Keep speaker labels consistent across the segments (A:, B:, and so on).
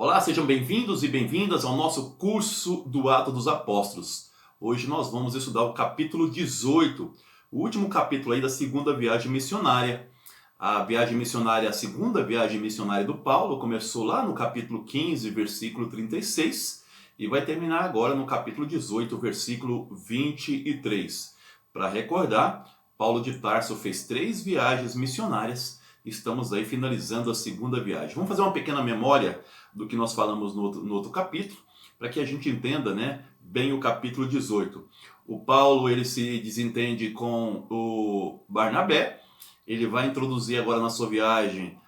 A: Olá, sejam bem-vindos e bem-vindas ao nosso curso do Atos dos Apóstolos. Hoje nós vamos estudar o capítulo 18, o último capítulo aí da segunda viagem missionária. A segunda viagem missionária do Paulo começou lá no capítulo 15, versículo 36 e vai terminar agora no capítulo 18, versículo 23. Para recordar, Paulo de Tarso fez 3 viagens missionárias. Estamos aí finalizando a segunda viagem. Vamos fazer uma pequena memória do que nós falamos no outro capítulo, para que a gente entenda, bem o capítulo 18. O Paulo ele se desentende com o Barnabé, ele vai introduzir agora na sua viagem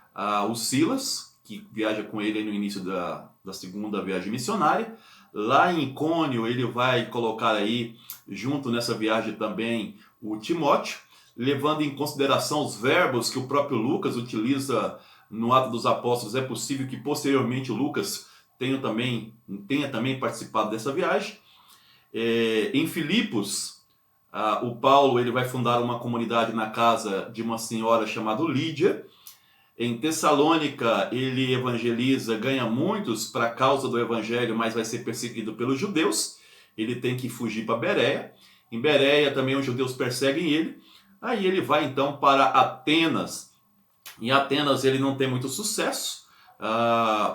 A: o Silas, que viaja com ele no início da segunda viagem missionária. Lá em Icônio ele vai colocar aí, junto nessa viagem também, o Timóteo, levando em consideração os verbos que o próprio Lucas utiliza no Atos dos Apóstolos. É possível que posteriormente o Lucas tenha também participado dessa viagem. Em Filipos, o Paulo ele vai fundar uma comunidade na casa de uma senhora chamada Lídia. Em Tessalônica, ele evangeliza, ganha muitos para a causa do evangelho, mas vai ser perseguido pelos judeus. Ele tem que fugir para Bereia. Em Bereia também os judeus perseguem ele. Aí ele vai então para Atenas. Em Atenas ele não tem muito sucesso.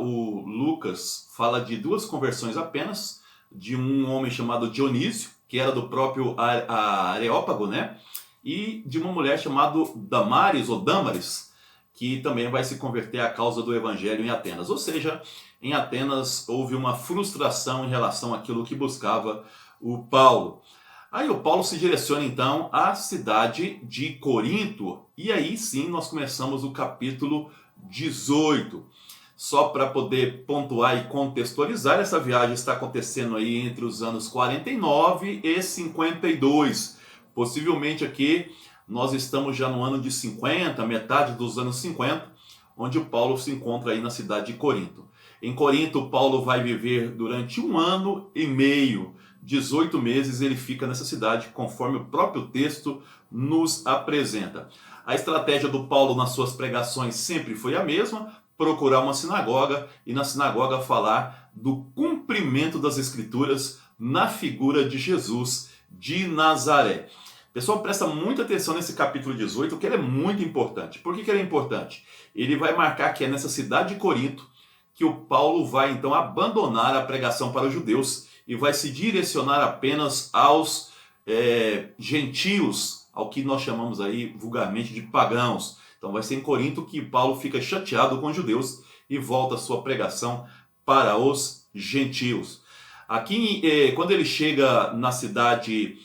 A: O Lucas fala de 2 conversões apenas, de um homem chamado Dionísio, que era do próprio Areópago, e de uma mulher chamada Damaris ou Damaris, que também vai se converter à causa do evangelho em Atenas. Ou seja, em Atenas houve uma frustração em relação àquilo que buscava o Paulo. Aí o Paulo se direciona então à cidade de Corinto, e aí sim nós começamos o capítulo 18. Só para poder pontuar e contextualizar, essa viagem está acontecendo aí entre os anos 49 e 52. Possivelmente aqui nós estamos já no ano de 50, metade dos anos 50, onde o Paulo se encontra aí na cidade de Corinto. Em Corinto, Paulo vai viver durante 1 ano e meio. 18 meses ele fica nessa cidade, conforme o próprio texto nos apresenta. A estratégia do Paulo nas suas pregações sempre foi a mesma: procurar uma sinagoga e na sinagoga falar do cumprimento das Escrituras na figura de Jesus de Nazaré. Pessoal, presta muita atenção nesse capítulo 18, que ele é muito importante. Por que ele é importante? Ele vai marcar que é nessa cidade de Corinto que o Paulo vai então abandonar a pregação para os judeus e vai se direcionar apenas aos gentios, ao que nós chamamos aí vulgarmente de pagãos. Então vai ser em Corinto que Paulo fica chateado com os judeus e volta a sua pregação para os gentios. Aqui, quando ele chega na cidade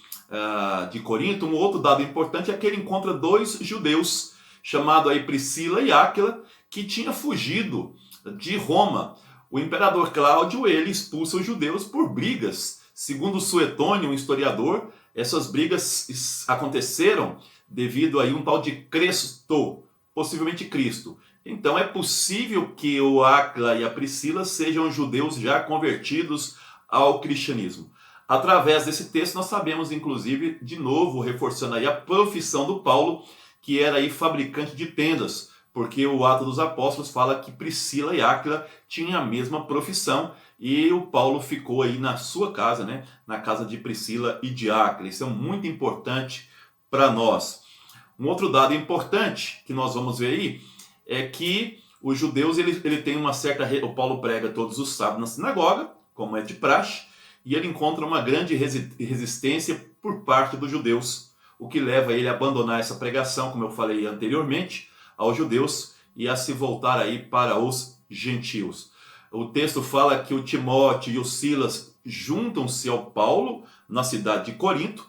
A: de Corinto, um outro dado importante é que ele encontra 2 judeus, chamados aí Priscila e Áquila, que tinham fugido de Roma. O imperador Cláudio ele expulsa os judeus por brigas. Segundo Suetônio, um historiador, essas brigas aconteceram devido a um tal de Cresto, possivelmente Cristo. Então é possível que o Áquila e a Priscila sejam judeus já convertidos ao cristianismo. Através desse texto nós sabemos, inclusive, de novo reforçando aí a profissão do Paulo, que era aí fabricante de tendas, porque o Atos dos Apóstolos fala que Priscila e Áquila tinham a mesma profissão e o Paulo ficou aí na sua casa, na casa de Priscila e de Áquila. Isso é muito importante para nós. Um outro dado importante que nós vamos ver aí é que os judeus ele tem uma certa... O Paulo prega todos os sábados na sinagoga, como é de praxe, e ele encontra uma grande resistência por parte dos judeus, o que leva ele a abandonar essa pregação, como eu falei anteriormente, aos judeus e a se voltar aí para os gentios. O texto fala que o Timóteo e o Silas juntam-se ao Paulo na cidade de Corinto,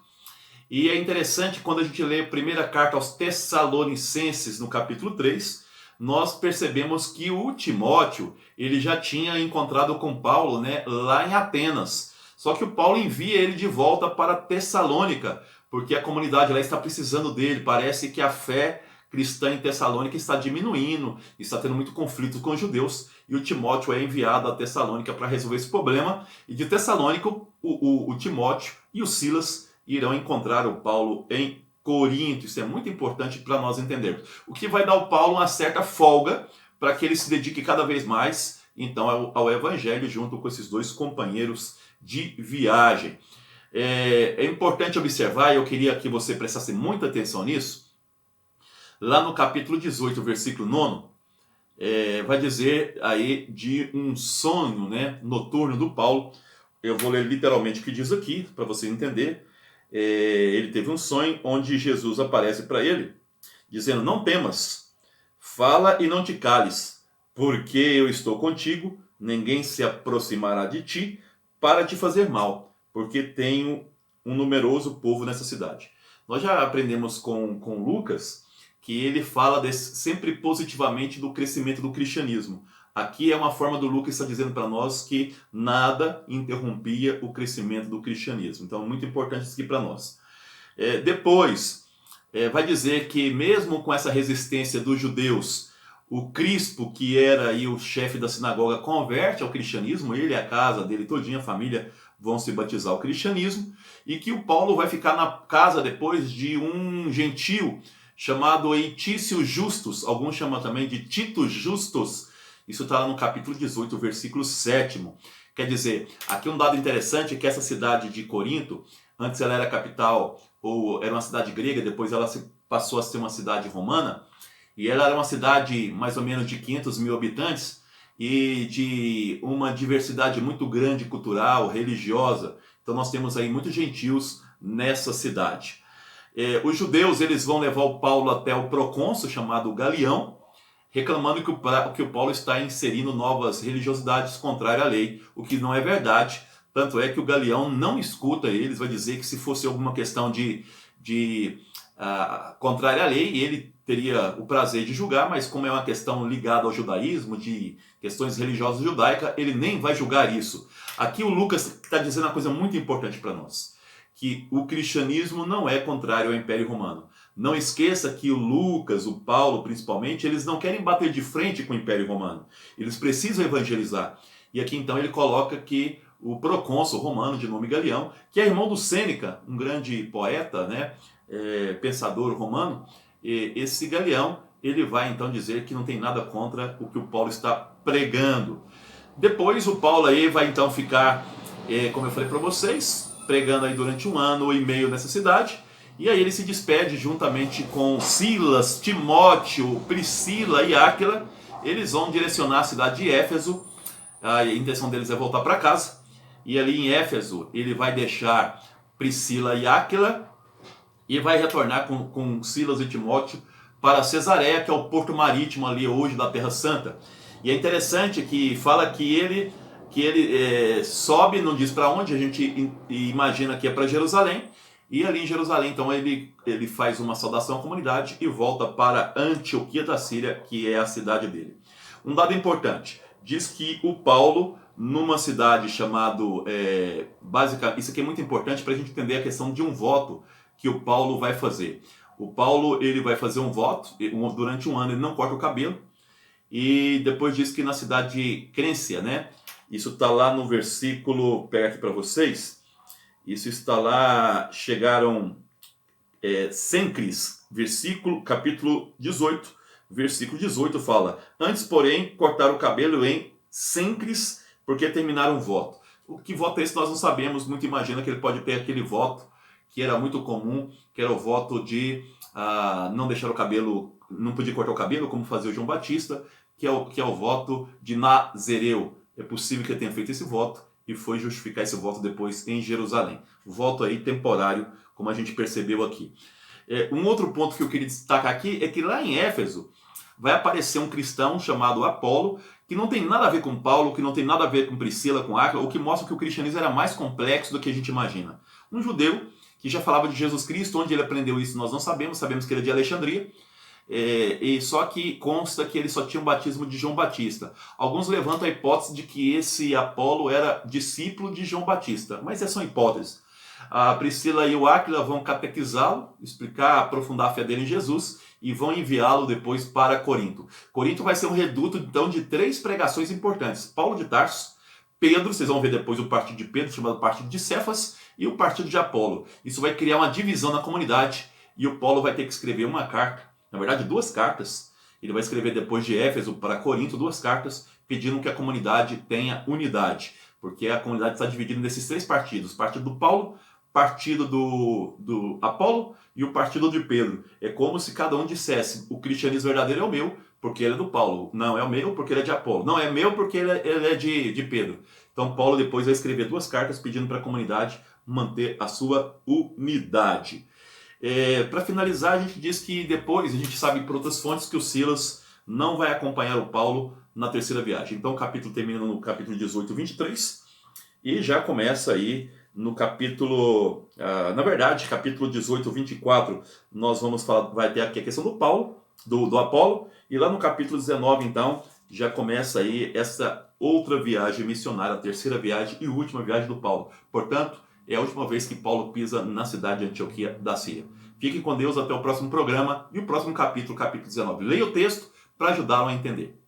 A: e é interessante quando a gente lê a primeira carta aos Tessalonicenses, no capítulo 3, nós percebemos que o Timóteo ele já tinha encontrado com Paulo lá em Atenas. Só que o Paulo envia ele de volta para Tessalônica, porque a comunidade lá está precisando dele. Parece que a fé cristã em Tessalônica está diminuindo, está tendo muito conflito com os judeus, e o Timóteo é enviado a Tessalônica para resolver esse problema, e de Tessalônica o Timóteo e o Silas irão encontrar o Paulo em Corinto. Isso é muito importante para nós entendermos. O que vai dar ao Paulo uma certa folga para que ele se dedique cada vez mais então ao evangelho junto com esses dois companheiros de viagem. É importante observar, e eu queria que você prestasse muita atenção nisso, lá no capítulo 18, versículo 9, vai dizer aí de um sonho, né, noturno do Paulo. Eu vou ler literalmente o que diz aqui, para você entender. Ele teve um sonho onde Jesus aparece para ele, dizendo: não temas, fala e não te cales, porque eu estou contigo, ninguém se aproximará de ti para te fazer mal, porque tenho um numeroso povo nessa cidade. Nós já aprendemos com Lucas que ele fala sempre positivamente do crescimento do cristianismo. Aqui é uma forma do Lucas estar dizendo para nós que nada interrompia o crescimento do cristianismo. Então é muito importante isso aqui para nós. Depois, vai dizer que mesmo com essa resistência dos judeus, o Crispo, que era aí o chefe da sinagoga, converte ao cristianismo, ele e a casa dele todinha, a família, vão se batizar ao cristianismo, e que o Paulo vai ficar na casa depois de um gentio chamado Eitício Justus, alguns chamam também de Tito Justus. Isso está lá no capítulo 18, versículo 7. Quer dizer, aqui um dado interessante é que essa cidade de Corinto, antes ela era capital, ou era uma cidade grega, depois ela passou a ser uma cidade romana, e ela era uma cidade mais ou menos de 500 mil habitantes e de uma diversidade muito grande cultural, religiosa. Então nós temos aí muitos gentios nessa cidade. Os judeus eles vão levar o Paulo até o procônsul chamado Galião, reclamando que o Paulo está inserindo novas religiosidades contrárias à lei, o que não é verdade. Tanto é que o Galião não escuta eles, vai dizer que se fosse alguma questão contrária à lei, ele teria o prazer de julgar, mas como é uma questão ligada ao judaísmo, de questões religiosas judaicas, ele nem vai julgar isso. Aqui o Lucas está dizendo uma coisa muito importante para nós, que o cristianismo não é contrário ao Império Romano. Não esqueça que o Lucas, o Paulo principalmente, eles não querem bater de frente com o Império Romano. Eles precisam evangelizar. E aqui então ele coloca que o procônsul romano de nome Galião, que é irmão do Sêneca, um grande poeta, né, pensador romano, esse Galião, ele vai então dizer que não tem nada contra o que o Paulo está pregando. Depois o Paulo aí vai então ficar, como eu falei para vocês, pregando aí durante 1 ano e meio nessa cidade, e aí ele se despede juntamente com Silas, Timóteo, Priscila e Áquila. Eles vão direcionar a cidade de Éfeso. A intenção deles é voltar para casa, e ali em Éfeso ele vai deixar Priscila e Áquila e vai retornar com Silas e Timóteo para Cesareia, que é o porto marítimo ali hoje da Terra Santa. E é interessante que fala que ele sobe, não diz para onde, a gente imagina que é para Jerusalém, e ali em Jerusalém então ele faz uma saudação à comunidade e volta para Antioquia da Síria, que é a cidade dele. Um dado importante, diz que o Paulo, numa cidade chamada, isso aqui é muito importante para a gente entender a questão de um voto que o Paulo vai fazer. O Paulo ele vai fazer um voto, durante 1 ano ele não corta o cabelo, e depois diz que na cidade de Crência, né? Isso está lá no versículo, perto para vocês, isso está lá, chegaram Cencris, capítulo 18, versículo 18 fala: antes, porém, cortaram o cabelo em Cencris, porque terminaram o voto. O que voto é esse nós não sabemos, muito imagina que ele pode ter aquele voto que era muito comum, que era o voto de não deixar o cabelo, não podia cortar o cabelo, como fazia o João Batista, que é o voto de Nazireu. É possível que ele tenha feito esse voto e foi justificar esse voto depois em Jerusalém. Voto aí temporário, como a gente percebeu aqui. Um outro ponto que eu queria destacar aqui é que lá em Éfeso vai aparecer um cristão chamado Apolo, que não tem nada a ver com Paulo, que não tem nada a ver com Priscila, com Áquila, o que mostra que o cristianismo era mais complexo do que a gente imagina. Um judeu que já falava de Jesus Cristo, onde ele aprendeu isso nós não sabemos que ele é de Alexandria, e só que consta que ele só tinha o batismo de João Batista. Alguns levantam a hipótese de que esse Apolo era discípulo de João Batista, mas essas são hipóteses. A Priscila e o Áquila vão catequizá-lo, explicar, aprofundar a fé dele em Jesus e vão enviá-lo depois para Corinto. Corinto vai ser um reduto então de 3 pregações importantes: Paulo de Tarso, Pedro, vocês vão ver depois o partido de Pedro, chamado partido de Cefas, e o partido de Apolo. Isso vai criar uma divisão na comunidade e o Paulo vai ter que escrever uma carta, na verdade 2 cartas. Ele vai escrever depois de Éfeso para Corinto 2 cartas, pedindo que a comunidade tenha unidade, porque a comunidade está dividida nesses 3 partidos: partido do Paulo, partido do Apolo e o partido de Pedro. É como se cada um dissesse: o cristianismo verdadeiro é o meu, porque ele é do Paulo. Não, é o meu porque ele é de Apolo. Não, é meu porque ele é de Pedro. Então Paulo depois vai escrever 2 cartas pedindo para a comunidade manter a sua unidade. Para finalizar, a gente diz que depois, a gente sabe por outras fontes que o Silas não vai acompanhar o Paulo na terceira viagem. Então o capítulo termina no capítulo 18, 23, e já começa aí no capítulo, na verdade, capítulo 18, 24, nós vamos falar, vai ter aqui a questão do Paulo, do Apolo, e lá no capítulo 19, então, já começa aí essa outra viagem missionária, a terceira viagem e última viagem do Paulo. Portanto, é a última vez que Paulo pisa na cidade de Antioquia da Síria. Fiquem com Deus, até o próximo programa e o próximo capítulo, capítulo 19. Leia o texto para ajudá-lo a entender.